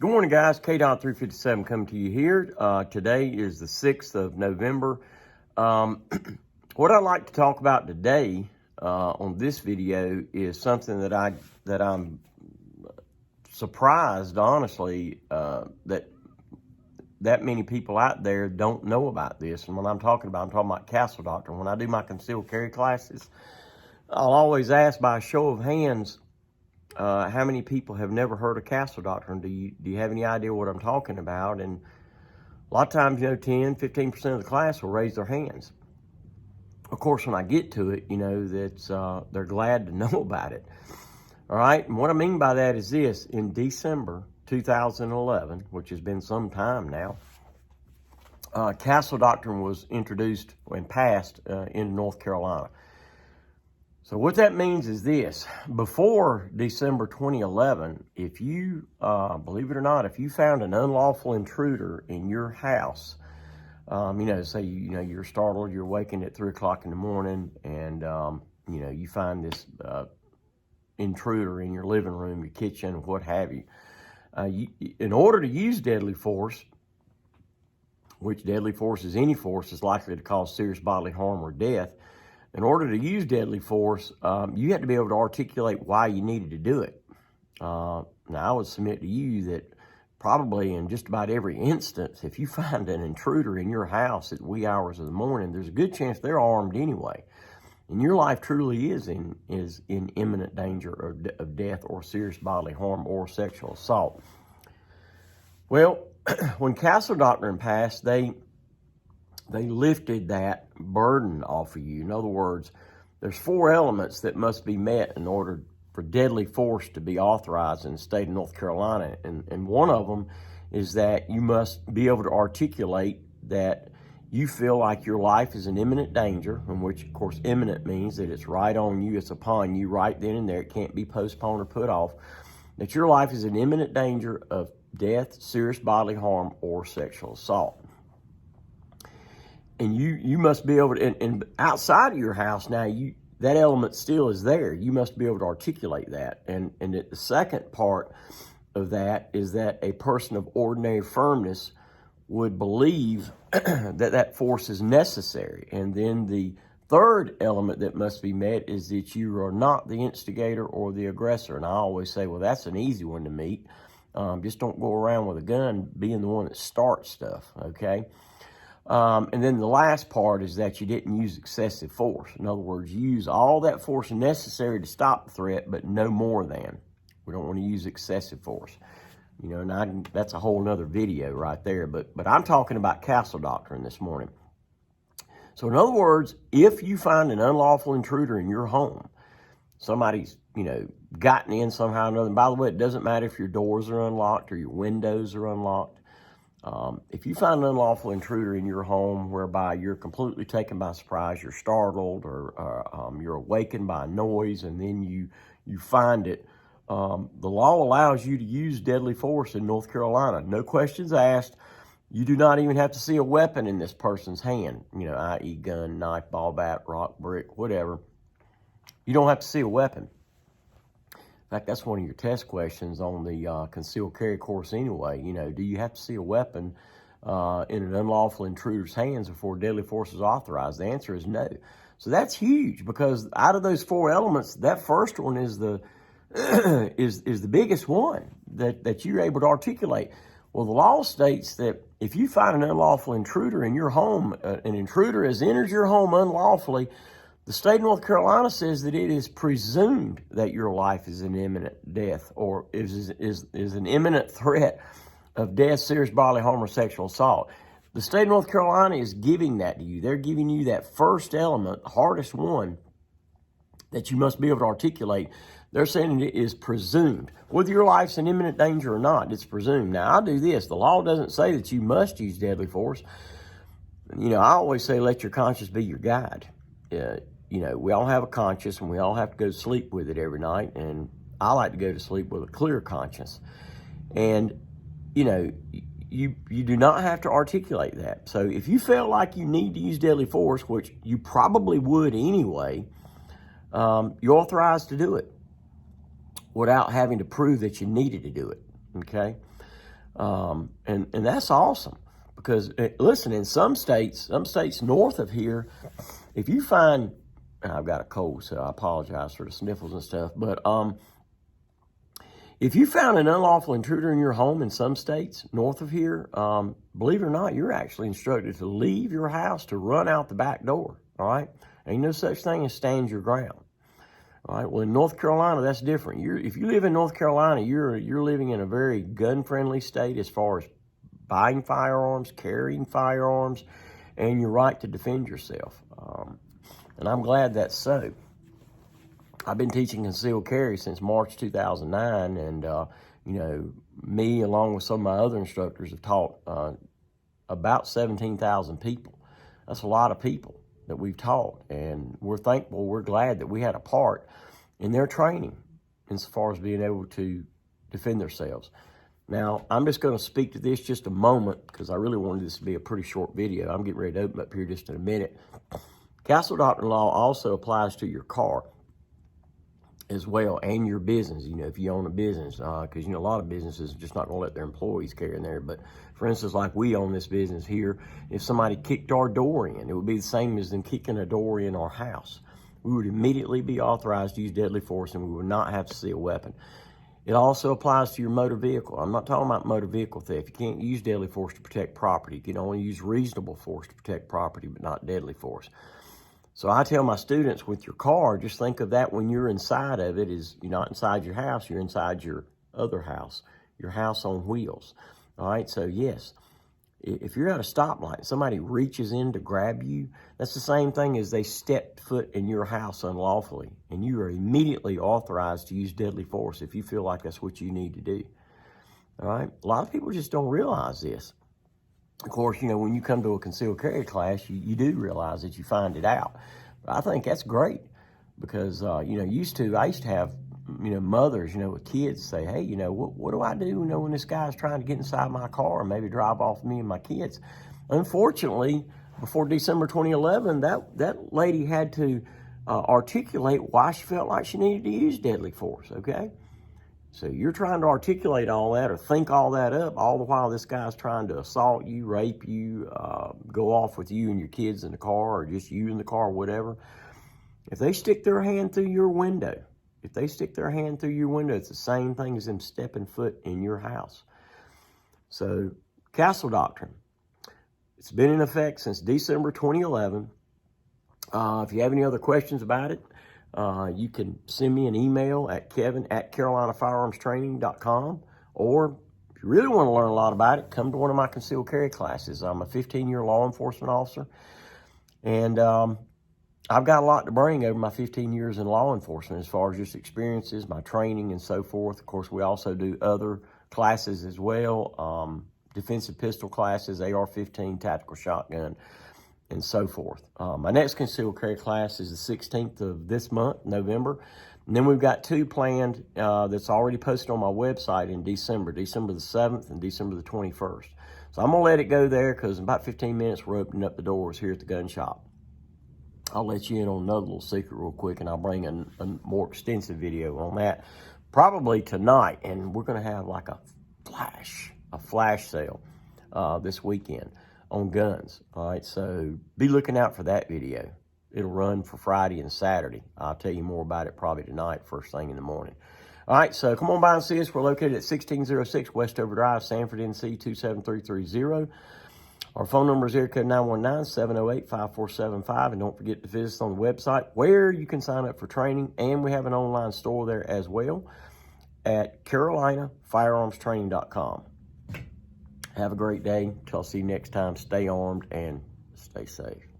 Good morning, guys. K-Dot357 coming to you here. Today is the 6th of November. What I'd like to talk about today on this video is something that I'm surprised, honestly, that many people out there don't know about this. And when I'm talking about castle doctrine. When I do my concealed carry classes, I'll always ask by a show of hands, how many people have never heard of castle doctrine? Do you have any idea what I'm talking about? And a lot of times, 10, 15% of the class will raise their hands. Of course, when I get to it, that they're glad to know about it. All right, and what I mean by that is this: in December 2011, which has been some time now, castle doctrine was introduced and passed in North Carolina. So what that means is this: before December 2011, if you, believe it or not, if you found an unlawful intruder in your house, say, you're startled, you're waking at 3 o'clock in the morning, and, you find this intruder in your living room, your kitchen, what have you. In order to use deadly force, which deadly force is any force that's likely to cause serious bodily harm or death, in order to use deadly force, you have to be able to articulate why you needed to do it. Now, I would submit to you that probably in just about every instance, if you find an intruder in your house at wee hours of the morning, there's a good chance they're armed anyway. And your life truly is in imminent danger of death or serious bodily harm or sexual assault. Well, when castle doctrine passed, they lifted that burden off of you. In other words, there's 4 elements that must be met in order for deadly force to be authorized in the state of North Carolina. And one of them is that you must be able to articulate that you feel like your life is in imminent danger, in which, of course, imminent means that it's right on you, it's upon you right then and there, it can't be postponed or put off, that your life is in imminent danger of death, serious bodily harm, or sexual assault. And you must be able to, and outside of your house now, that element still is there. You must be able to articulate that. And the second part of that is that a person of ordinary firmness would believe that force is necessary. And then the third element that must be met is that you are not the instigator or the aggressor. And I always say, well, that's an easy one to meet. Just don't go around with a gun being the one that starts stuff, okay? And then the last part is that you didn't use excessive force. In other words, you use all that force necessary to stop the threat, but no more than. We don't want to use excessive force. And that's a whole nother video right there. But I'm talking about castle doctrine this morning. So in other words, if you find an unlawful intruder in your home, somebody's, gotten in somehow or another. And by the way, it doesn't matter if your doors are unlocked or your windows are unlocked. If you find an unlawful intruder in your home whereby you're completely taken by surprise, you're startled, or you're awakened by a noise, and then you find it, the law allows you to use deadly force in North Carolina. No questions asked. You do not even have to see a weapon in this person's hand, i.e. gun, knife, ball, bat, rock, brick, whatever. You don't have to see a weapon. In fact, that's one of your test questions on the concealed carry course anyway. Do you have to see a weapon in an unlawful intruder's hands before deadly force is authorized? The answer is no. So that's huge, because out of those 4 elements, that first one is the is the biggest one that you're able to articulate. Well, the law states that if you find an unlawful intruder in your home, an intruder has entered your home unlawfully, the state of North Carolina says that it is presumed that your life is in imminent death or is an imminent threat of death, serious bodily harm, or sexual assault. The state of North Carolina is giving that to you. They're giving you that first element, the hardest one, that you must be able to articulate. They're saying it is presumed. Whether your life's in imminent danger or not, it's presumed. Now, I'll do this. The law doesn't say that you must use deadly force. I always say let your conscience be your guide. We all have a conscience, and we all have to go to sleep with it every night. And I like to go to sleep with a clear conscience. And, you do not have to articulate that. So if you feel like you need to use deadly force, which you probably would anyway, you're authorized to do it without having to prove that you needed to do it, okay? And that's awesome because, listen, in some states north of here, if you find, I've got a cold, so I apologize for the sniffles and stuff, but if you found an unlawful intruder in your home in some states north of here, believe it or not, you're actually instructed to leave your house, to run out the back door, all right? Ain't no such thing as stand your ground. All right. Well, in North Carolina, that's different. If you live in North Carolina, you're living in a very gun-friendly state as far as buying firearms, carrying firearms, and your right to defend yourself. And I'm glad that's so. I've been teaching concealed carry since March 2009, and you know, me along with some of my other instructors have taught about 17,000 people. That's a lot of people that we've taught, and we're thankful, we're glad that we had a part in their training insofar as being able to defend themselves. Now, I'm just going to speak to this just a moment because I really wanted this to be a pretty short video. I'm getting ready to open up here just in a minute. Castle Doctrine law also applies to your car as well, and your business, you know, if you own a business, because, you know, a lot of businesses are just not going to let their employees carry in there. But for instance, like we own this business here, if somebody kicked our door in, it would be the same as them kicking a door in our house. We would immediately be authorized to use deadly force, and we would not have to see a weapon. It also applies to your motor vehicle. I'm not talking about motor vehicle theft. You can't use deadly force to protect property. You can only use reasonable force to protect property, but not deadly force. So I tell my students, with your car, just think of that when you're inside of it, is you're not inside your house, you're inside your other house, your house on wheels. All right, so yes, if you're at a stoplight, somebody reaches in to grab you, that's the same thing as they stepped foot in your house unlawfully, and you are immediately authorized to use deadly force if you feel like that's what you need to do. All right, a lot of people just don't realize this. Of course, you know, when you come to a concealed carry class, you do realize that you find it out. But I think that's great because, you know, I used to have, you know, mothers, you know, with kids say, hey, you know, what do I do, you know, when this guy's trying to get inside my car and maybe drive off me and my kids? Unfortunately, before December 2011, that lady had to articulate why she felt like she needed to use deadly force, okay? So you're trying to articulate all that or think all that up, all the while this guy's trying to assault you, rape you, go off with you and your kids in the car, or just you in the car, whatever. If they stick their hand through your window, it's the same thing as them stepping foot in your house. So Castle Doctrine, it's been in effect since December 2011. If you have any other questions about it, you can send me an email at kevin@carolinafirearmstraining.com, or if you really want to learn a lot about it, come to one of my concealed carry classes. I'm a 15-year law enforcement officer, and I've got a lot to bring over my 15 years in law enforcement as far as just experiences, my training, and so forth. Of course, we also do other classes as well, defensive pistol classes, AR-15, tactical shotgun, and so forth. My next concealed carry class is the 16th of this month, November. And then we've got two planned that's already posted on my website in December the 7th and December the 21st. So I'm going to let it go there because in about 15 minutes, we're opening up the doors here at the gun shop. I'll let you in on another little secret real quick, and I'll bring a more extensive video on that probably tonight. And we're going to have like a flash sale this weekend on guns. All right, so be looking out for that video. It'll run for Friday and Saturday. I'll tell you more about it probably tonight, first thing in the morning. All right, so come on by and see us. We're located at 1606 Westover Drive, Sanford, NC 27330. Our phone number is area code 919-708-5475. And don't forget to visit us on the website where you can sign up for training. And we have an online store there as well at carolinafirearmstraining.com. Have a great day. Till I see you next time. Stay armed and stay safe.